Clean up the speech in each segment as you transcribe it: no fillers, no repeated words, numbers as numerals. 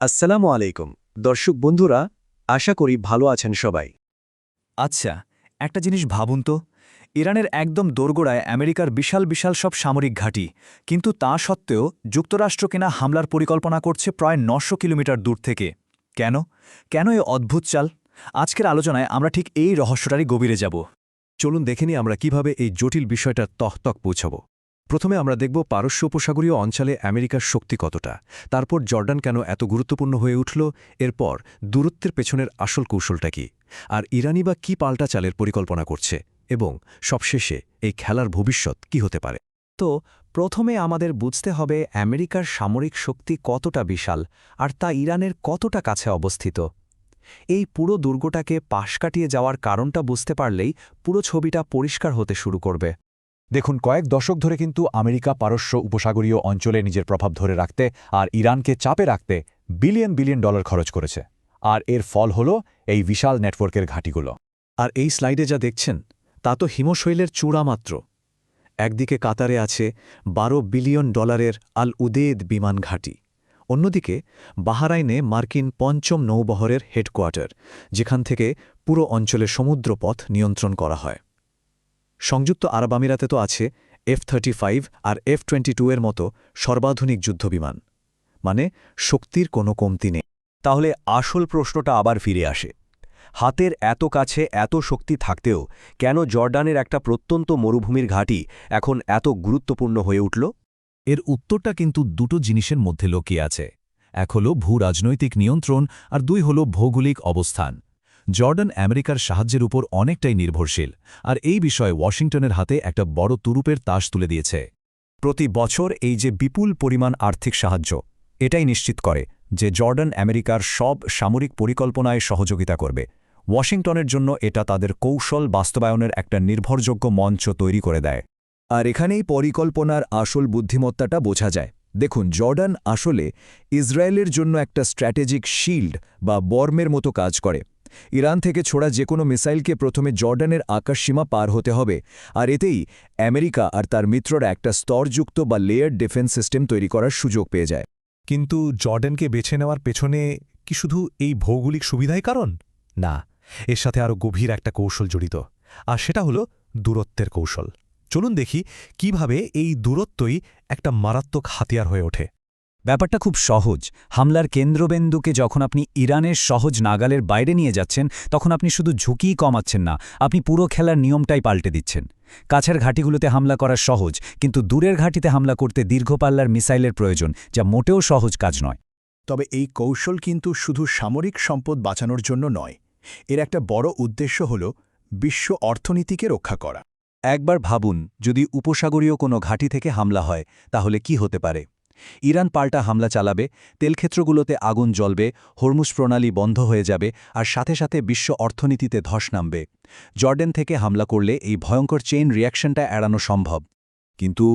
আসসালামু আলাইকুম দর্শক বন্ধুরা, আশা করি ভালো আছেন সবাই। আচ্ছা, একটা জিনিস ভাবুন তো, ইরানের একদম দোরগোড়ায় আমেরিকার বিশাল বিশাল সব সামরিক ঘাঁটি, কিন্তু তা সত্ত্বেও যুক্তরাষ্ট্র কিনা হামলার পরিকল্পনা করছে প্রায় ৯০০ কিলোমিটার দূর থেকে। কেন কেন এই অদ্ভুত চাল? আজকের আলোচনায় আমরা ঠিক এই রহস্যটারই গভীরে যাব। চলুন দেখে নিই আমরা কিভাবে এই জটিল বিষয়টার তক পৌঁছাব। প্রথমে আমরা দেখব পারস্য উপসাগরীয় অঞ্চলে আমেরিকার শক্তি কতটা, তারপর জর্ডান কেন এত গুরুত্বপূর্ণ হয়ে উঠল, এরপর দূরত্বের পেছনের আসল কৌশলটা কি, আর ইরানি বা কী পাল্টা চালের পরিকল্পনা করছে, এবং সবশেষে এই খেলার ভবিষ্যৎ কি হতে পারে। তো প্রথমে আমাদের বুঝতে হবে আমেরিকার সামরিক শক্তি কতটা বিশাল আর তা ইরানের কতটা কাছে অবস্থিত। এই পুরো দুর্গটাকে পাশ কাটিয়ে যাওয়ার কারণটা বুঝতে পারলেই পুরো ছবিটা পরিষ্কার হতে শুরু করবে। দেখুন, কয়েক দশক ধরে কিন্তু আমেরিকা পারস্য উপসাগরীয় অঞ্চলে নিজের প্রভাব ধরে রাখতে আর ইরানকে চাপে রাখতে বিলিয়ন বিলিয়ন ডলার খরচ করেছে। আর এর ফল হল এই বিশাল নেটওয়ার্কের ঘাঁটিগুলো। আর এই স্লাইডে যা দেখছেন তা তো হিমশৈলের চূড়া মাত্র। একদিকে কাতারে আছে ১২ বিলিয়ন ডলারের আল উদেদ বিমান ঘাঁটি, অন্যদিকে বাহরাইনে মার্কিন পঞ্চম নৌবহরের হেডকোয়ার্টার, যেখান থেকে পুরো অঞ্চলের সমুদ্রপথ নিয়ন্ত্রণ করা হয়। সংযুক্ত আরব আমিরাতে তো আছে F-35 আর F-22 এর মতো সর্বাধুনিক যুদ্ধবিমান। মানে শক্তির কোনো কমতি নেই। তাহলে আসল প্রশ্নটা আবার ফিরে আসে, হাতের এত কাছে এত শক্তি থাকতেও কেন জর্ডানের একটা প্রত্যন্ত মরুভূমির ঘাঁটি এখন এত গুরুত্বপূর্ণ হয়ে উঠল? এর উত্তরটা কিন্তু দুটো জিনিসের মধ্যে লুকিয়ে আছে। এক হল ভূরাজনৈতিক নিয়ন্ত্রণ আর দুই হল ভৌগোলিক অবস্থান। জর্ডান আমেরিকার সাহায্যের উপর অনেকটাই নির্ভরশীল, আর এই বিষয়ে ওয়াশিংটনের হাতে একটা বড় তুরুপের তাস তুলে দিয়েছে। প্রতি বছর এই যে বিপুল পরিমাণ আর্থিক সাহায্য, এটাই নিশ্চিত করে যে জর্ডান আমেরিকার সব সামরিক পরিকল্পনায় সহযোগিতা করবে। ওয়াশিংটনের জন্য এটা তাদের কৌশল বাস্তবায়নের একটা নির্ভরযোগ্য মঞ্চ তৈরি করে দেয়। আর এখানেই পরিকল্পনার আসল বুদ্ধিমত্তাটা বোঝা যায়। দেখুন, জর্ডান আসলে ইসরায়েলের জন্য একটা স্ট্র্যাটেজিক শিল্ড বা বর্মের মতো কাজ করে। ইরান থেকে ছোড়া যে কোনো মিসাইলকে প্রথমে জর্ডানের আকাশসীমা পার হতে হবে, আর এতেই আমেরিকা আর তার মিত্ররা একটা স্তরযুক্ত বা লেয়ার্ড ডিফেন্স সিস্টেম তৈরি করার সুযোগ পেয়ে যায়। কিন্তু জর্ডানকে বেছে নেওয়ার পেছনে কি শুধু এই ভৌগোলিক সুবিধাই কারণ? না, এর সাথে আরও গভীর একটা কৌশল জড়িত, আর সেটা হলো দূরত্বের কৌশল। চলুন দেখি কিভাবে এই দূরত্বই একটা মারাত্মক হাতিয়ার হয়ে ওঠে। ব্যাপারটা খুব সহজ। হামলার কেন্দ্রবিন্দুকে যখন আপনি ইরানের সহজ নাগালের বাইরে নিয়ে যাচ্ছেন, তখন আপনি শুধু ঝুঁকিই কমাচ্ছেন না, আপনি পুরো খেলার নিয়মটাই পাল্টে দিচ্ছেন। কাছের ঘাঁটিগুলোতে হামলা করা সহজ, কিন্তু দূরের ঘাঁটিতে হামলা করতে দীর্ঘপাল্লার মিসাইলের প্রয়োজন, যা মোটেও সহজ কাজ নয়। তবে এই কৌশল কিন্তু শুধু সামরিক সম্পদ বাঁচানোর জন্য নয়, এর একটা বড় উদ্দেশ্য হল বিশ্ব অর্থনীতিকে রক্ষা করা। একবার ভাবুন, যদি উপসাগরীয় কোনো ঘাঁটি থেকে হামলা হয়, তাহলে কি হতে পারে? ইরান পাল্টা হামলা চালাবে, তেলক্ষেত্রগুলোতে আগুন জ্বলবে, হরমুজ প্রণালী বন্ধ হয়ে যাবে, আর সাথে সাথে বিশ্ব অর্থনীতিতে ধস নামবে। জর্ডান থেকে হামলা করলে এই ভয়ঙ্কর চেইন রিয়াকশনটা এড়ানো সম্ভব। কিন্তু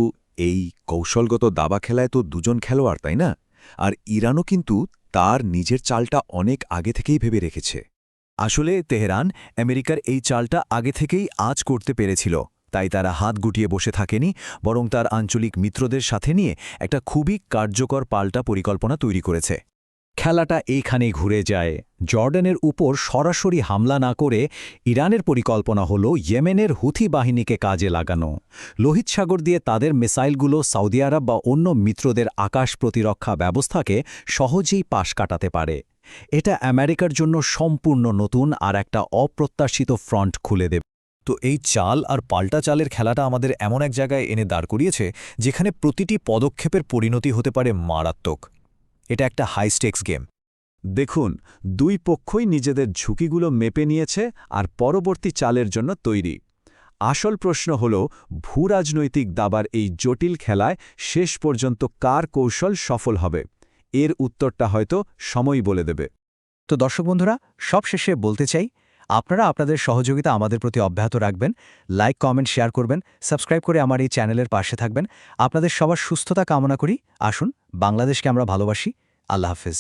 এই কৌশলগত দাবা খেলায় তো দুজন খেলোয়াড়, তাই না? আর ইরানও কিন্তু তার নিজের চালটা অনেক আগে থেকেই ভেবে রেখেছে। আসলে তেহরান আমেরিকার এই চালটা আগে থেকেই আঁচ করতে পেরেছিল, তাই তারা হাত গুটিয়ে বসে থাকেনি, বরং তার আঞ্চলিক মিত্রদের সাথে নিয়ে একটা খুবই কার্যকর পাল্টা পরিকল্পনা তৈরি করেছে। খেলাটা এইখানেই ঘুরে যায়। জর্ডানের উপর সরাসরি হামলা না করে ইরানের পরিকল্পনা হল ইয়েমেনের হুথি বাহিনীকে কাজে লাগানো। লোহিত সাগর দিয়ে তাদের মিসাইলগুলো সৌদি আরব বা অন্য মিত্রদের আকাশ প্রতিরক্ষা ব্যবস্থাকে সহজেই পাশ কাটাতে পারে। এটা আমেরিকার জন্য সম্পূর্ণ নতুন আর একটা অপ্রত্যাশিত ফ্রন্ট খুলে দেবে। তো এই চাল আর পাল্টা চালের খেলাটা আমাদের এমন এক জায়গায় এনে দাঁড় করিয়েছে, যেখানে প্রতিটি পদক্ষেপের পরিণতি হতে পারে মারাত্মক। এটা একটা হাই স্টেক্স গেম। দেখুন, দুই পক্ষই নিজেদের ঝুঁকিগুলো মেপে নিয়েছে আর পরবর্তী চালের জন্য তৈরি। আসল প্রশ্ন হল, ভূরাজনৈতিক দাবার এই জটিল খেলায় শেষ পর্যন্ত কার কৌশল সফল হবে। এর উত্তরটা হয়তো সময় বলে দেবে। তো দর্শক বন্ধুরা, সবশেষে বলতে চাই, আপনারা আপনাদের সহযোগিতা আমাদের প্রতি অব্যাহত রাখবেন, লাইক, কমেন্ট, শেয়ার করবেন, সাবস্ক্রাইব করে আমার এই চ্যানেলের পাশে থাকবেন। আপনাদের সবার সুস্থতা কামনা করি। আসুন, বাংলাদেশকে আমরা ভালোবাসি। আল্লাহ হাফেজ।